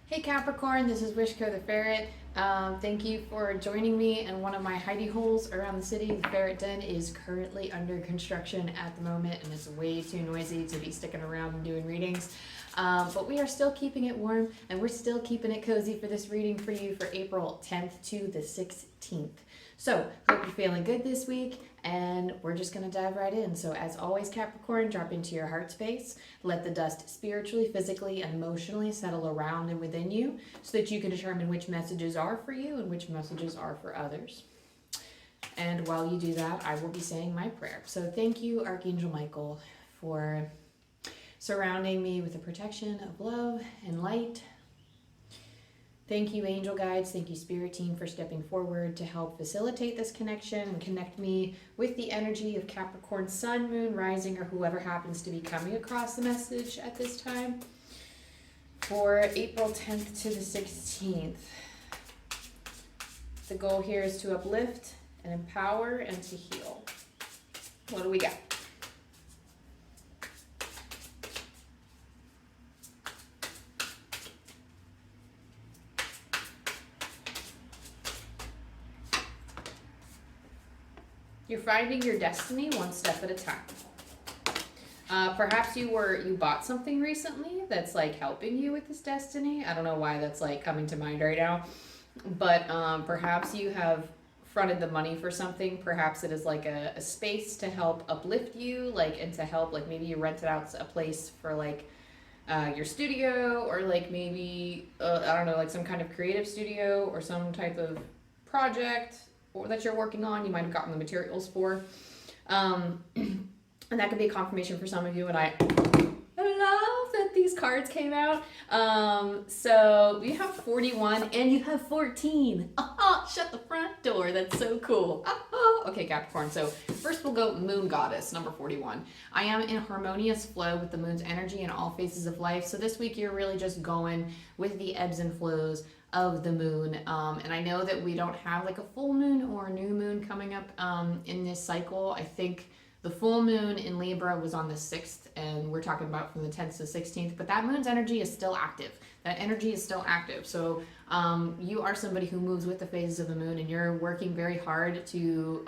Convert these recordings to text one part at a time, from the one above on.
Hey Capricorn, this is wishkotheferret. Thank you for joining me in one of my hidey holes around the city. The ferret den is currently under construction at the moment and it's way too noisy to be sticking around and doing readings. But we are still keeping it warm and we're still keeping it cozy for this reading for you for April 10th to the 16th. So, hope you're feeling good this week, and we're just going to dive right in. So, as always, Capricorn, drop into your heart space. Let the dust spiritually, physically, and emotionally settle around and within you so that you can determine which messages are for you and which messages are for others. And while you do that, I will be saying my prayer. So, thank you, Archangel Michael, for surrounding me with the protection of love and light. Thank you, angel guides. Thank you, spirit team, for stepping forward to help facilitate this connection and connect me with the energy of Capricorn sun, moon, rising, or whoever happens to be coming across the message at this time for April 10th to the 16th. The goal here is to uplift and empower and to heal. What do we got? You're finding your destiny one step at a time. Perhaps you bought something recently that's like helping you with this destiny. I don't know why that's like coming to mind right now, but perhaps you have fronted the money for something. Perhaps it is like a space to help uplift you, like, and to help, like maybe you rented out a place for like your studio, or like maybe I don't know, like some kind of creative studio or some type of project that you're working on. You might have gotten the materials for, and that could be a confirmation for some of you. And I love that these cards came out. So we have 41 and you have 14. Shut the front door. That's so cool. Okay, Capricorn. So first we'll go Moon Goddess, number 41. I am in harmonious flow with the moon's energy in all phases of life. So this week you're really just going with the ebbs and flows of the moon, and I know that we don't have like a full moon or a new moon coming up in this cycle. I think the full moon in Libra was on the 6th, and we're talking about from the 10th to the 16th, but that moon's energy is still active. That energy is still active. So you are somebody who moves with the phases of the moon, and you're working very hard to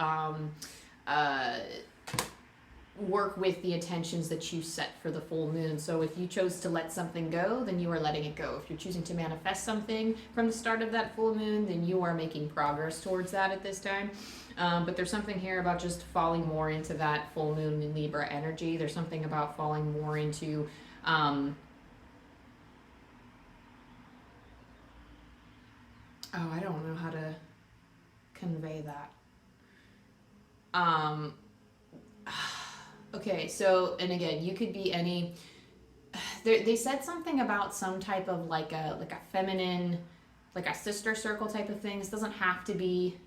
work with the intentions that you set for the full moon. So if you chose to let something go, then you are letting it go. If you're choosing to manifest something from the start of that full moon, then you are making progress towards that at this time. But there's something here about just falling more into that full moon in Libra energy. There's something about falling more into I don't know how to convey that. Okay, so, and again, you could be any, they said something about some type of like a feminine, like a sister circle type of thing. This doesn't have to be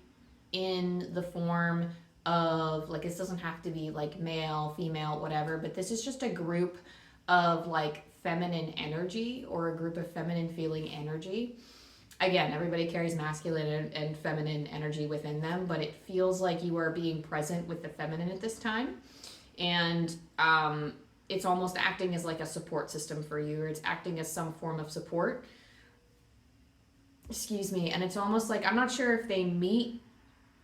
in the form of, like, this doesn't have to be like male, female, whatever, but this is just a group of like feminine energy, or a group of feminine feeling energy. Again, everybody carries masculine and feminine energy within them, but it feels like you are being present with the feminine at this time. And it's almost acting as like a support system for you, or it's acting as some form of support. Excuse me. And it's almost like, I'm not sure if they meet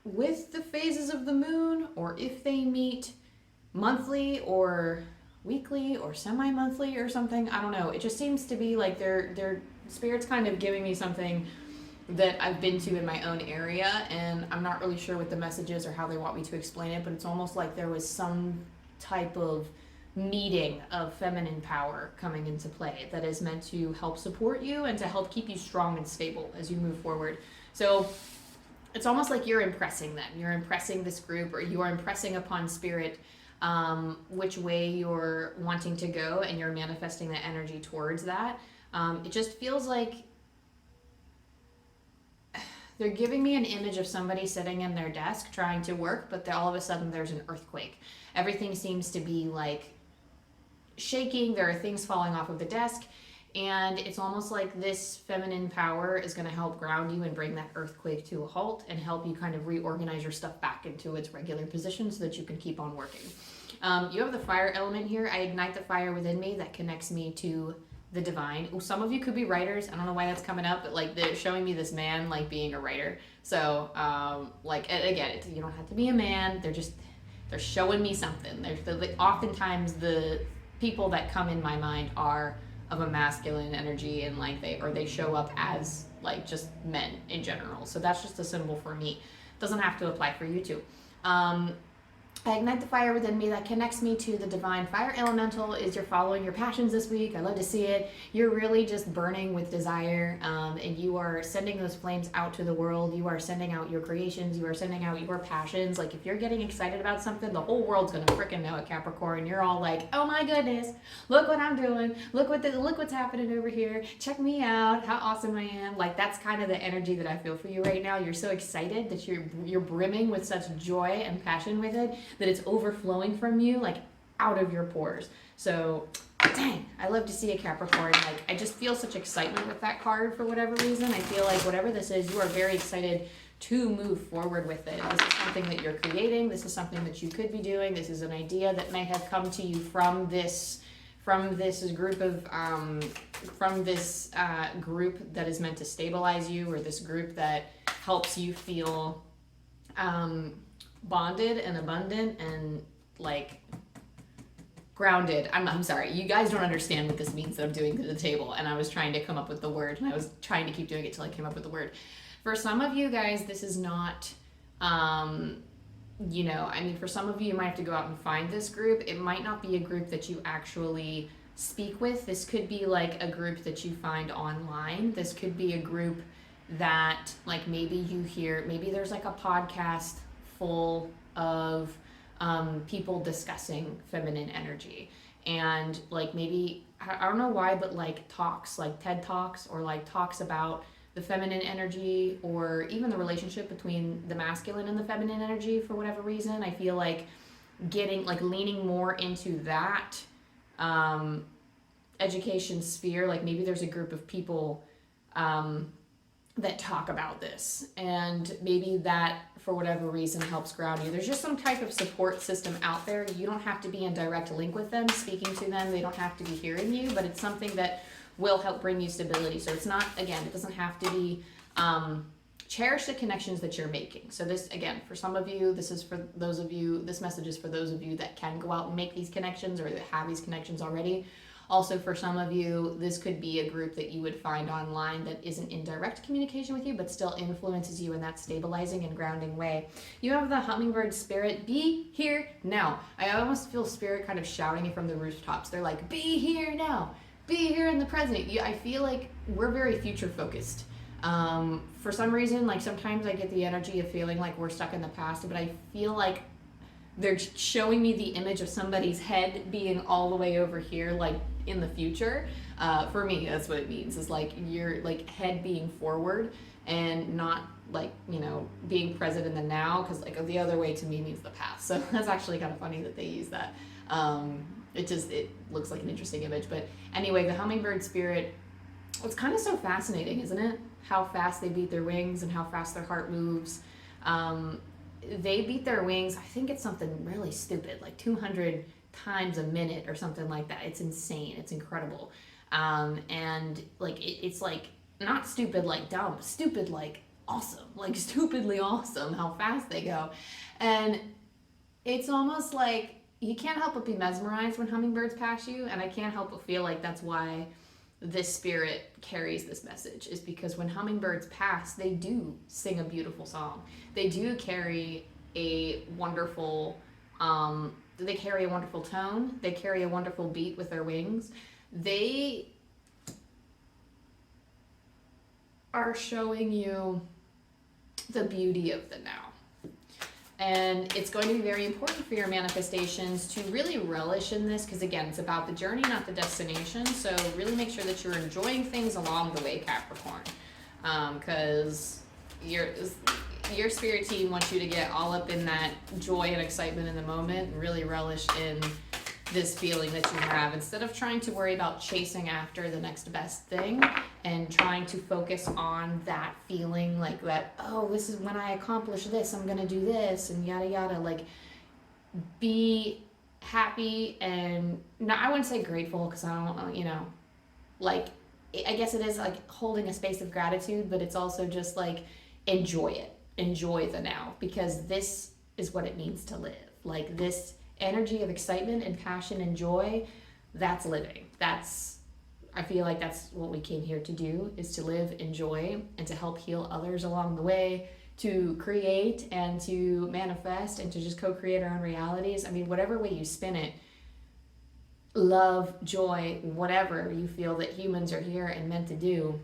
with the phases of the moon, or if they meet monthly or weekly or semi-monthly or something. I don't know. It just seems to be like their spirit's kind of giving me something that I've been to in my own area, and I'm not really sure what the message is or how they want me to explain it, but it's almost like there was some type of meeting of feminine power coming into play that is meant to help support you and to help keep you strong and stable as you move forward. So it's almost like you're impressing them. You're impressing this group, or you are impressing upon spirit which way you're wanting to go, and you're manifesting the energy towards that. It just feels like they're giving me an image of somebody sitting in their desk trying to work, but all of a sudden there's an earthquake. Everything seems to be like shaking. There are things falling off of the desk, and it's almost like this feminine power is going to help ground you and bring that earthquake to a halt, and help you kind of reorganize your stuff back into its regular position so that you can keep on working. You have the fire element here. I ignite the fire within me that connects me to the divine. Some of you could be writers. I don't know why that's coming up, but like they're showing me this man like being a writer. So like, and again, you don't have to be a man. They're showing me something. Oftentimes the people that come in my mind are of a masculine energy, and like they show up as like just men in general. So that's just a symbol for me. Doesn't have to apply for you too. I ignite the fire within me that connects me to the divine fire elemental. Is you're following your passions this week. I love to see it. You're really just burning with desire, and you are sending those flames out to the world. You are sending out your creations. You are sending out your passions. Like if you're getting excited about something, the whole world's gonna freaking know it, Capricorn. You're all like, oh my goodness, look what I'm doing. Look what's happening over here. Check me out. How awesome I am. Like that's kind of the energy that I feel for you right now. You're so excited that you're brimming with such joy and passion with it, that it's overflowing from you, like out of your pores. So dang, I love to see a Capricorn. Like I just feel such excitement with that card for whatever reason. I feel like whatever this is, you are very excited to move forward with it. This is something that you're creating. This is something that you could be doing. This is an idea that may have come to you from this group that is meant to stabilize you, or this group that helps you feel bonded and abundant and like grounded. I'm sorry, you guys don't understand what this means that I'm doing to the table, and I was trying to come up with the word, and I was trying to keep doing it till I came up with the word. For some of you guys, this is not for some of you, you might have to go out and find this group. It might not be a group that you actually speak with. This could be like a group that you find online. This could be a group that like maybe there's like a podcast full of people discussing feminine energy, and like maybe I don't know why, but like talks, like TED Talks, or like talks about the feminine energy, or even the relationship between the masculine and the feminine energy. For whatever reason, I feel like leaning more into that education sphere. Like maybe there's a group of people that talk about this, and maybe that for whatever reason helps ground you. There's just some type of support system out there. You don't have to be in direct link with them, speaking to them. They don't have to be hearing you, but it's something that will help bring you stability. So it's not, again, it doesn't have to be, cherish the connections that you're making. So this, again, for some of you, this message is for those of you that can go out and make these connections, or that have these connections already. Also, for some of you, this could be a group that you would find online that isn't in direct communication with you, but still influences you in that stabilizing and grounding way. You have the hummingbird spirit. Be here now. I almost feel spirit kind of shouting it from the rooftops. They're like, be here now. Be here in the present. I feel like we're very future focused. For some reason, like sometimes I get the energy of feeling like we're stuck in the past, but I feel like they're showing me the image of somebody's head being all the way over here, like in the future. For me, that's what it means, is like your like head being forward and not like, being present in the now, because like the other way to me means the past. So that's actually kind of funny that they use that. It looks like an interesting image. But anyway, the hummingbird spirit, it's kind of so fascinating, isn't it? How fast they beat their wings and how fast their heart moves. They beat their wings, I think it's something really stupid, like 200 times a minute or something like that. It's insane. It's incredible. And like it's like not stupid like dumb, stupid like awesome, like stupidly awesome how fast they go. And it's almost like you can't help but be mesmerized when hummingbirds pass you, and I can't help but feel like that's why this spirit carries this message, is because when hummingbirds pass, they do sing a beautiful song. They do carry a wonderful tone. They carry a wonderful beat with their wings. They are showing you the beauty of the now. And it's going to be very important for your manifestations to really relish in this, because again, it's about the journey, not the destination. So really make sure that you're enjoying things along the way, Capricorn, because your spirit team wants you to get all up in that joy and excitement in the moment, and really relish in this feeling that you have, instead of trying to worry about chasing after the next best thing and trying to focus on that feeling, like that, oh, this is when I accomplish this, I'm gonna do this, and yada yada. Like, be happy, and I wouldn't say grateful, because I don't, like, I guess it is like holding a space of gratitude, but it's also just like enjoy it. Enjoy the now, because this is what it means to live. Like this energy of excitement and passion and joy, that's living. I feel like that's what we came here to do, is to live, enjoy, and to help heal others along the way, to create and to manifest and to just co-create our own realities. I mean, whatever way you spin it, love, joy, whatever you feel that humans are here and meant to do,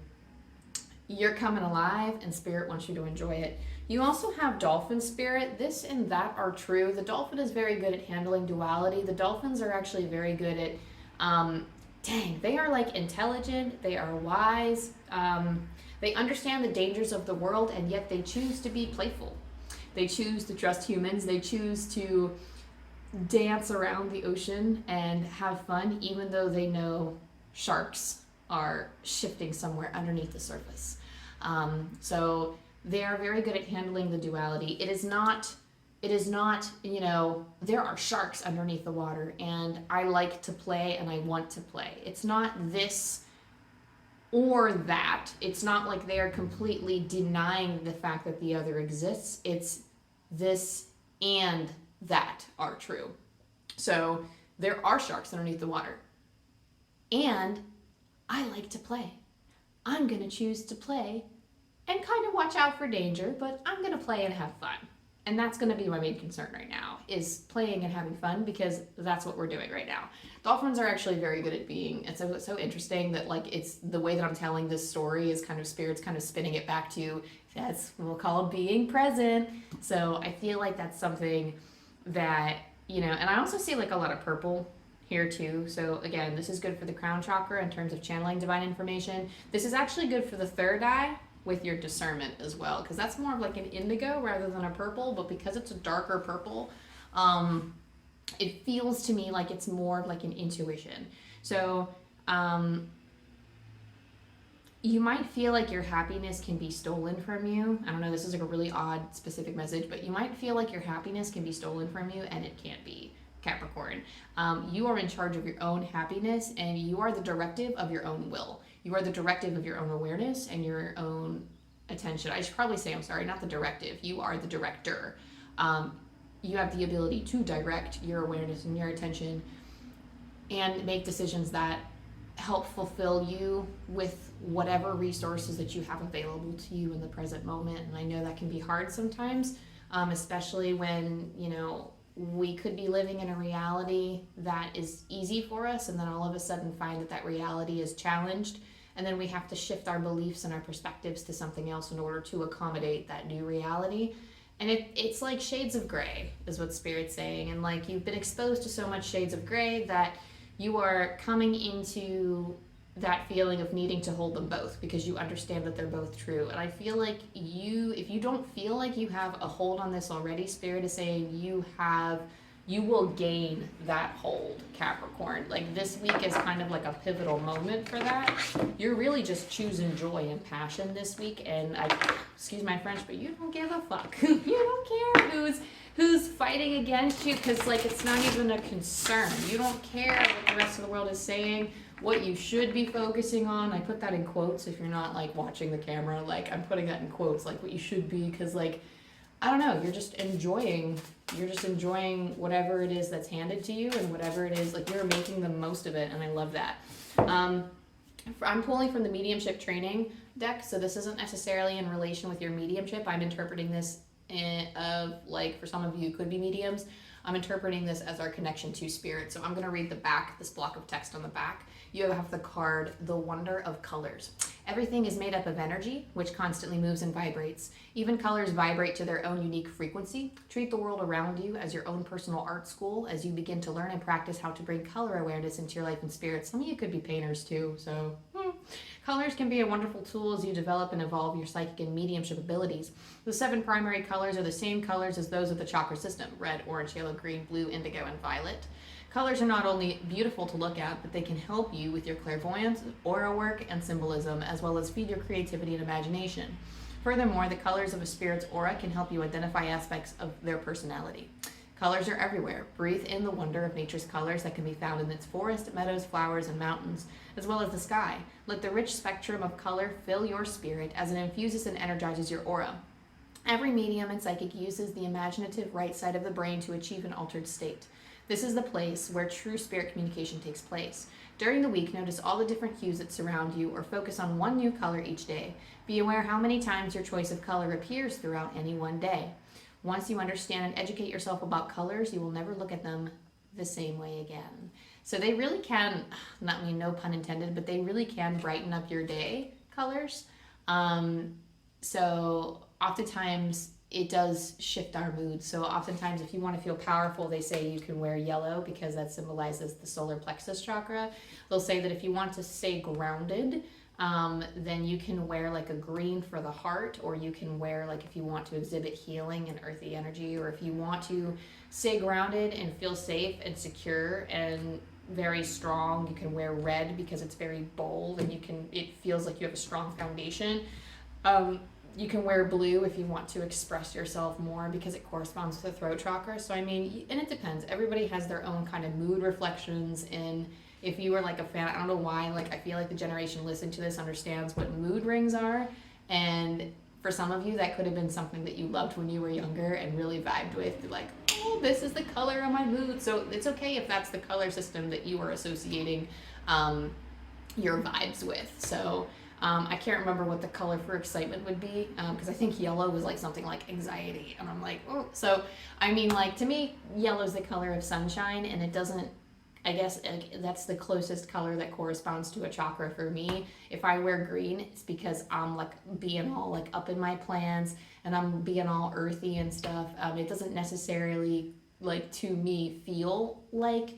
you're coming alive, and spirit wants you to enjoy it. You also have dolphin spirit. This and that are true. The dolphin is very good at handling duality. The dolphins are actually very good at, they are like intelligent, they are wise, they understand the dangers of the world, and yet they choose to be playful. They choose to trust humans. They choose to dance around the ocean and have fun, even though they know sharks are shifting somewhere underneath the surface. So they are very good at handling the duality. It is not, there are sharks underneath the water, and I like to play and I want to play. It's not this or that. It's not like they are completely denying the fact that the other exists. It's this and that are true. So there are sharks underneath the water, and I like to play. I'm going to choose to play and kind of watch out for danger, but I'm going to play and have fun. And that's going to be my main concern right now, is playing and having fun, because that's what we're doing right now. Dolphins are actually very good at being, it's so interesting that like it's the way that I'm telling this story is kind of spirits kind of spinning it back to, that's what we'll call being present. So I feel like that's something that, and I also see like a lot of purple here too. So again, this is good for the crown chakra in terms of channeling divine information. This is actually good for the third eye with your discernment as well, because that's more of like an indigo rather than a purple, but because it's a darker purple, it feels to me like it's more like an intuition. So you might feel like your happiness can be stolen from you. I don't know, this is like a really odd specific message, but you might feel like your happiness can be stolen from you, and it can't be, Capricorn. You are in charge of your own happiness, and you are the directive of your own will. You are the directive of your own awareness and your own attention. I should probably say, I'm sorry, not the directive. You are the director. You have the ability to direct your awareness and your attention and make decisions that help fulfill you with whatever resources that you have available to you in the present moment. And I know that can be hard sometimes, especially when, we could be living in a reality that is easy for us, and then all of a sudden find that that reality is challenged, and then we have to shift our beliefs and our perspectives to something else in order to accommodate that new reality. And it's like shades of gray is what Spirit's saying, and like you've been exposed to so much shades of gray that you are coming into that feeling of needing to hold them both, because you understand that they're both true. And I feel like if you don't feel like you have a hold on this already, Spirit is saying you will gain that hold, Capricorn. Like this week is kind of like a pivotal moment for that. You're really just choosing joy and passion this week, and excuse my French, but you don't give a fuck. You don't care who's fighting against you, because like it's not even a concern. You don't care what the rest of the world is saying. What you should be focusing on, I put that in quotes if you're not like watching the camera, like I'm putting that in quotes, like what you should be, because like I don't know, you're just enjoying whatever it is that's handed to you, and whatever it is, like you're making the most of it, and I love that. I'm pulling from the mediumship training deck, so this isn't necessarily in relation with your mediumship. I'm interpreting this like for some of you could be mediums. I'm interpreting this as our connection to spirit. So I'm going to read the back, this block of text on the back. You have the card, The Wonder of Colors. Everything is made up of energy, which constantly moves and vibrates. Even colors vibrate to their own unique frequency. Treat the world around you as your own personal art school as you begin to learn and practice how to bring color awareness into your life and spirit. Some of you could be painters too, so colors can be a wonderful tool as you develop and evolve your psychic and mediumship abilities. The 7 primary colors are the same colors as those of the chakra system: red, orange, yellow, green, blue, indigo, and violet. Colors are not only beautiful to look at, but they can help you with your clairvoyance, aura work, and symbolism, as well as feed your creativity and imagination. Furthermore, the colors of a spirit's aura can help you identify aspects of their personality. Colors are everywhere. Breathe in the wonder of nature's colors that can be found in its forest, meadows, flowers, and mountains, as well as the sky. Let the rich spectrum of color fill your spirit as it infuses and energizes your aura. Every medium and psychic uses the imaginative right side of the brain to achieve an altered state. This is the place where true spirit communication takes place. During the week, notice all the different hues that surround you or focus on one new color each day. Be aware how many times your choice of color appears throughout any one day. Once you understand and educate yourself about colors, you will never look at them the same way again. So they really can, not mean no pun intended, but they really can brighten up your day, colors. So oftentimes it does shift our mood. So oftentimes if you want to feel powerful, they say you can wear yellow because that symbolizes the solar plexus chakra. They'll say that if you want to stay grounded, then you can wear like a green for the heart, or you can wear like if you want to exhibit healing and earthy energy, or if you want to stay grounded and feel safe and secure and very strong, you can wear red because it's very bold and it feels like you have a strong foundation. You can wear blue if you want to express yourself more because it corresponds to the throat chakra. So I mean, and it depends. Everybody has their own kind of mood reflections. And if you were like a fan, I don't know why, like I feel like the generation listening to this understands what mood rings are. And for some of you, that could have been something that you loved when you were younger and really vibed with. Like, oh, this is the color of my mood. So it's okay if that's the color system that you are associating your vibes with. So I can't remember what the color for excitement would be, because I think yellow was like something like anxiety, and I'm like, oh. So I mean, like, to me, yellow is the color of sunshine, and it doesn't, I guess that's the closest color that corresponds to a chakra for me. If I wear green, it's because I'm like being all like up in my plans and I'm being all earthy and stuff. It doesn't necessarily, like, to me, feel like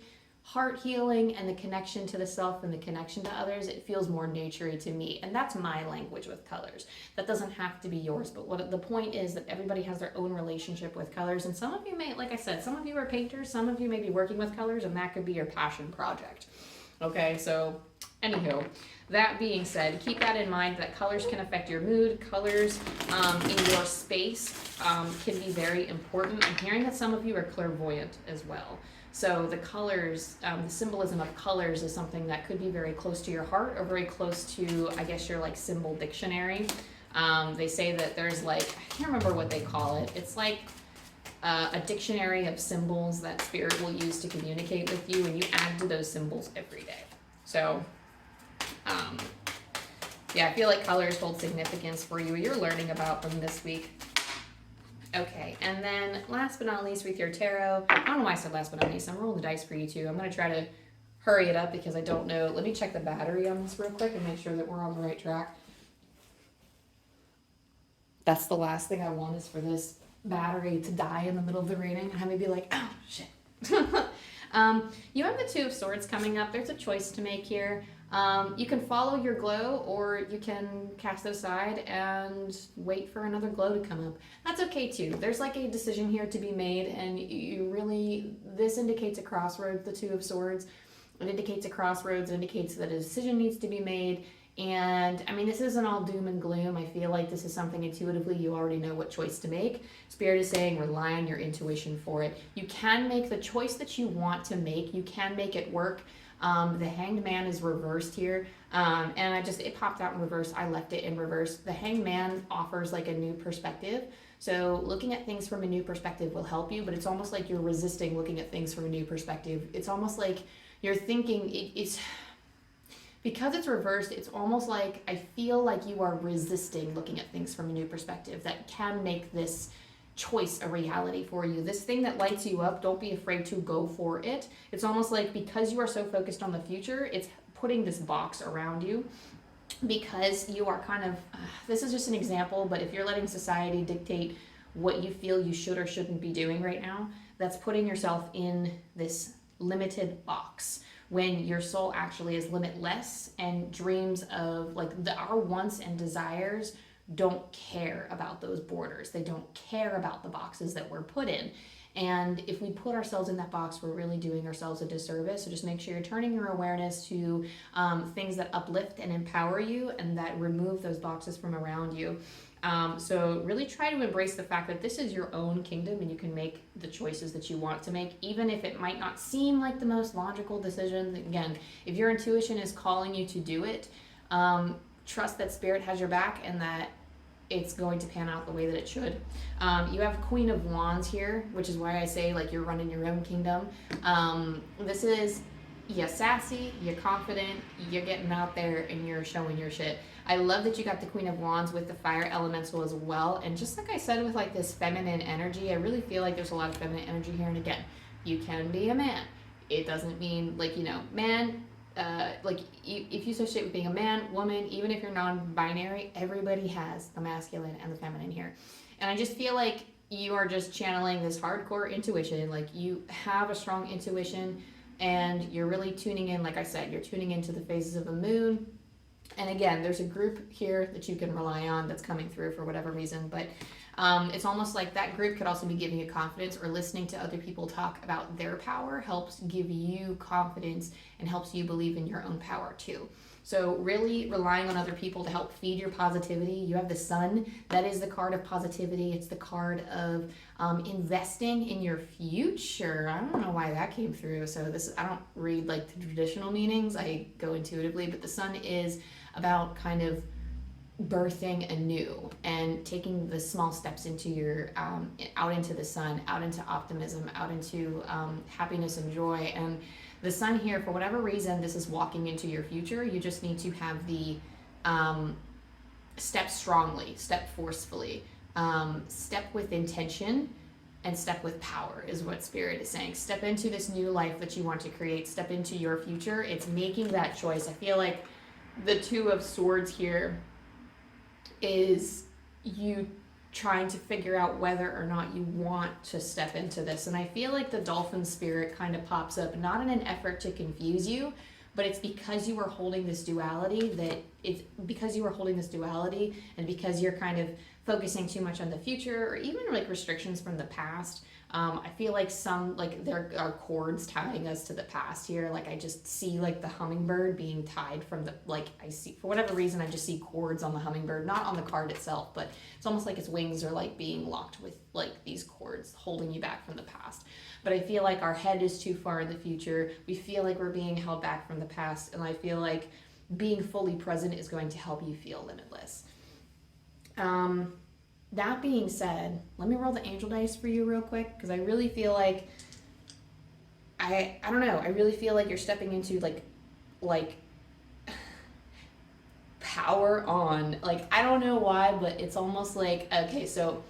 heart healing and the connection to the self and the connection to others. It feels more naturey to me, and that's my language with colors. That doesn't have to be yours, but what the point is that everybody has their own relationship with colors, and some of you may, like I said, some of you are painters, some of you may be working with colors, and that could be your passion project. Okay, so anywho, that being said, keep that in mind, that colors can affect your mood. Colors in your space can be very important. I'm hearing that some of you are clairvoyant as well. So the colors, the symbolism of colors is something that could be very close to your heart or very close to, I guess, your like symbol dictionary. They say that there's like, I can't remember what they call it. It's like a dictionary of symbols that spirit will use to communicate with you, and you add to those symbols every day. So yeah, I feel like colors hold significance for you. You're learning about them this week. Okay, and then last but not least with your tarot, I don't know why I said last but not least, I'm rolling the dice for you too. I'm going to try to hurry it up because I don't know. Let me check the battery on this real quick and make sure that we're on the right track. That's the last thing I want, is for this battery to die in the middle of the reading and have me be like, oh, shit. You have the Two of Swords coming up. There's a choice to make here. You can follow your glow, or you can cast it aside and wait for another glow to come up. That's okay too. There's like a decision here to be made, and you really, this indicates a crossroads, the Two of Swords. It indicates a crossroads, it indicates that a decision needs to be made. And I mean, this isn't all doom and gloom. I feel like this is something intuitively you already know what choice to make. Spirit is saying rely on your intuition for it. You can make the choice that you want to make. You can make it work. The Hanged Man is reversed here, and it popped out in reverse. I left it in reverse. The Hanged Man offers like a new perspective. So looking at things from a new perspective will help you, but it's almost like you're resisting looking at things from a new perspective. It's almost like you're thinking, it's because it's reversed, it's almost like I feel like you are resisting looking at things from a new perspective that can make this choice a reality for you. This thing that lights you up, don't be afraid to go for it. It's almost like because you are so focused on the future, it's putting this box around you because you are kind of, this is just an example, but if you're letting society dictate what you feel you should or shouldn't be doing right now, that's putting yourself in this limited box when your soul actually is limitless, and dreams of like our wants and desires don't care about those borders. They don't care about the boxes that we're put in. And if we put ourselves in that box, we're really doing ourselves a disservice. So just make sure you're turning your awareness to things that uplift and empower you and that remove those boxes from around you. So really try to embrace the fact that this is your own kingdom and you can make the choices that you want to make, even if it might not seem like the most logical decision. Again, if your intuition is calling you to do it, trust that Spirit has your back and that it's going to pan out the way that it should. You have Queen of Wands here, which is why I say like you're running your own kingdom. This is, you're sassy, you're confident, you're getting out there and you're showing your shit. I love that you got the Queen of Wands with the fire elemental as well. And just like I said with like this feminine energy, I really feel like there's a lot of feminine energy here. And again, you can be a man. It doesn't mean like, you know, man, like if you associate with being a man, woman, even if you're non-binary, everybody has the masculine and the feminine here. And I just feel like you are just channeling this hardcore intuition. Like you have a strong intuition and you're really tuning in. Like I said, you're tuning into the phases of the moon. And again, there's a group here that you can rely on that's coming through for whatever reason. But it's almost like that group could also be giving you confidence, or listening to other people talk about their power helps give you confidence and helps you believe in your own power too. So really relying on other people to help feed your positivity. You have the Sun. That is the card of positivity. It's the card of investing in your future. I don't know why that came through. So this, I don't read like the traditional meanings. I go intuitively, but the Sun is about kind of birthing anew and taking the small steps into your out into the sun, out into optimism, out into happiness and joy. And the Sun here, for whatever reason, this is walking into your future. You just need to have the step strongly, step forcefully, step with intention, and step with power is what Spirit is saying. Step into this new life that you want to create. Step into your future. It's making that choice. I feel like the Two of Swords here is you trying to figure out whether or not you want to step into this. And I feel like the dolphin spirit kind of pops up, not in an effort to confuse you, but it's because you are holding this duality, and because you're kind of focusing too much on the future, or even like restrictions from the past. I feel like there are cords tying us to the past here. Like I just see like the hummingbird being tied from the, like I see, for whatever reason, I just see cords on the hummingbird, not on the card itself, but it's almost like its wings are like being locked with like these cords holding you back from the past. But I feel like our head is too far in the future. We feel like we're being held back from the past. And I feel like being fully present is going to help you feel limitless. That being said, let me roll the angel dice for you real quick, because I really feel like I don't know, I really feel like you're stepping into like power on, like I don't know why, but it's almost like, okay, so,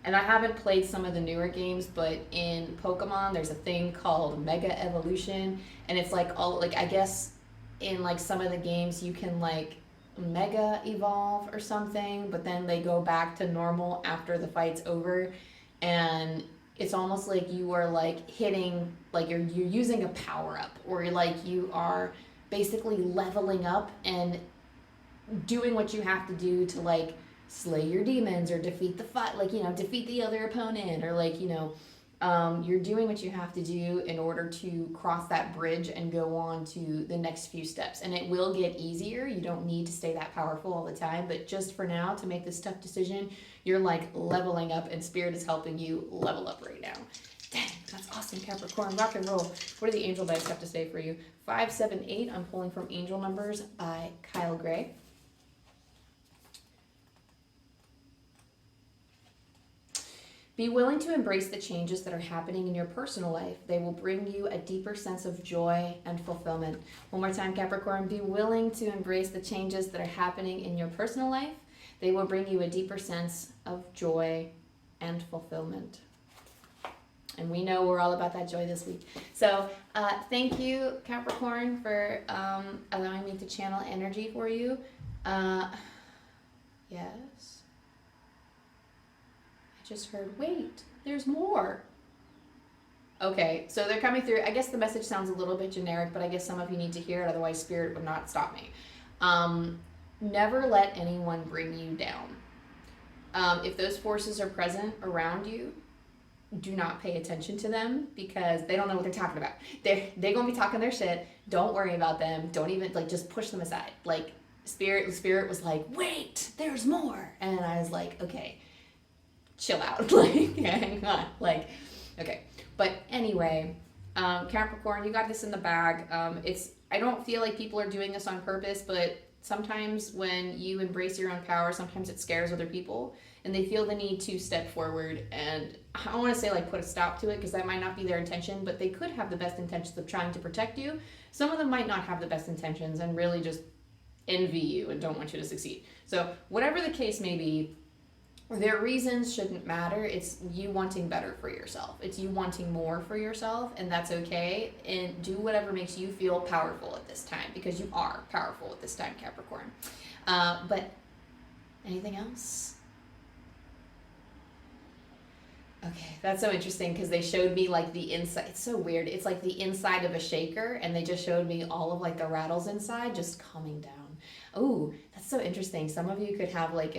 and I haven't played some of the newer games, but in Pokemon there's a thing called Mega Evolution, and it's like all, like I guess in like some of the games you can like mega evolve or something, but then they go back to normal after the fight's over. And it's almost like you are like hitting, like you're using a power up, or like you are basically leveling up and doing what you have to do to like slay your demons or defeat the fight, like, you know, defeat the other opponent, or like, you know, you're doing what you have to do in order to cross that bridge and go on to the next few steps. And it will get easier. You don't need to stay that powerful all the time, but just for now, to make this tough decision, you're like leveling up, and Spirit is helping you level up right now. Dang, that's awesome, Capricorn. Rock and roll. What do the angel dice have to say for you? 5, 7, 8. I'm pulling from Angel Numbers by Kyle Gray. Be willing to embrace the changes that are happening in your personal life. They will bring you a deeper sense of joy and fulfillment. One more time, Capricorn. Be willing to embrace the changes that are happening in your personal life. They will bring you a deeper sense of joy and fulfillment. And we know we're all about that joy this week. So thank you, Capricorn, for allowing me to channel energy for you. Yes. Just heard, wait, there's more. Okay, so they're coming through. I guess the message sounds a little bit generic, but I guess some of you need to hear it, otherwise Spirit would not stop me. Never let anyone bring you down. If those forces are present around you, do not pay attention to them, because they don't know what they're talking about. They're gonna be talking their shit. Don't worry about them. Don't even, like, just push them aside. Like, Spirit was like, wait. there's more. And I was like, okay, chill out. Like, hang on. Like, okay. But anyway, Capricorn, you got this in the bag. I don't feel like people are doing this on purpose, but sometimes when you embrace your own power, sometimes it scares other people and they feel the need to step forward. And I don't want to say like put a stop to it, because that might not be their intention, but they could have the best intentions of trying to protect you. Some of them might not have the best intentions and really just envy you and don't want you to succeed. So whatever the case may be, their reasons shouldn't matter. It's you wanting better for yourself. It's you wanting more for yourself, and that's okay. And do whatever makes you feel powerful at this time, because you are powerful at this time, Capricorn. But anything else? Okay, that's so interesting, because they showed me like the inside. It's so weird. It's like the inside of a shaker, and they just showed me all of like the rattles inside just coming down. Oh, that's so interesting. Some of you could have like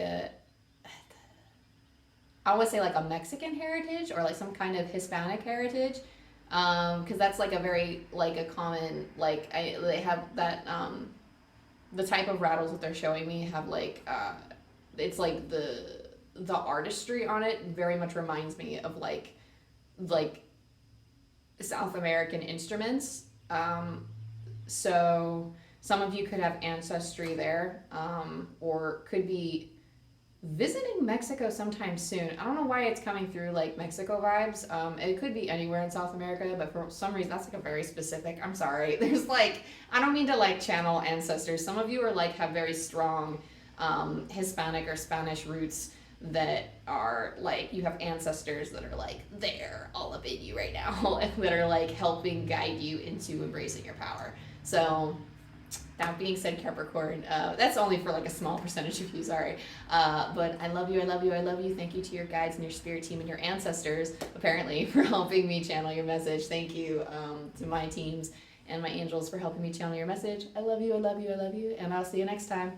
I would say like a Mexican heritage or like some kind of Hispanic heritage, because that's like a very like a common like they have that the type of rattles that they're showing me have like it's like the artistry on it very much reminds me of like South American instruments. So some of you could have ancestry there, or could be visiting Mexico sometime soon. I don't know why it's coming through like Mexico vibes. It could be anywhere in South America, but for some reason that's like a very specific, I'm sorry. There's like, I don't mean to like channel ancestors. Some of you are like have very strong Hispanic or Spanish roots that are like, you have ancestors that are like there all up in you right now that are like helping guide you into embracing your power. So that being said, Capricorn, that's only for like a small percentage of you, sorry. But I love you, I love you, I love you. Thank you to your guides and your spirit team and your ancestors, apparently, for helping me channel your message. Thank you to my teams and my angels for helping me channel your message. I love you, I love you, I love you. And I'll see you next time.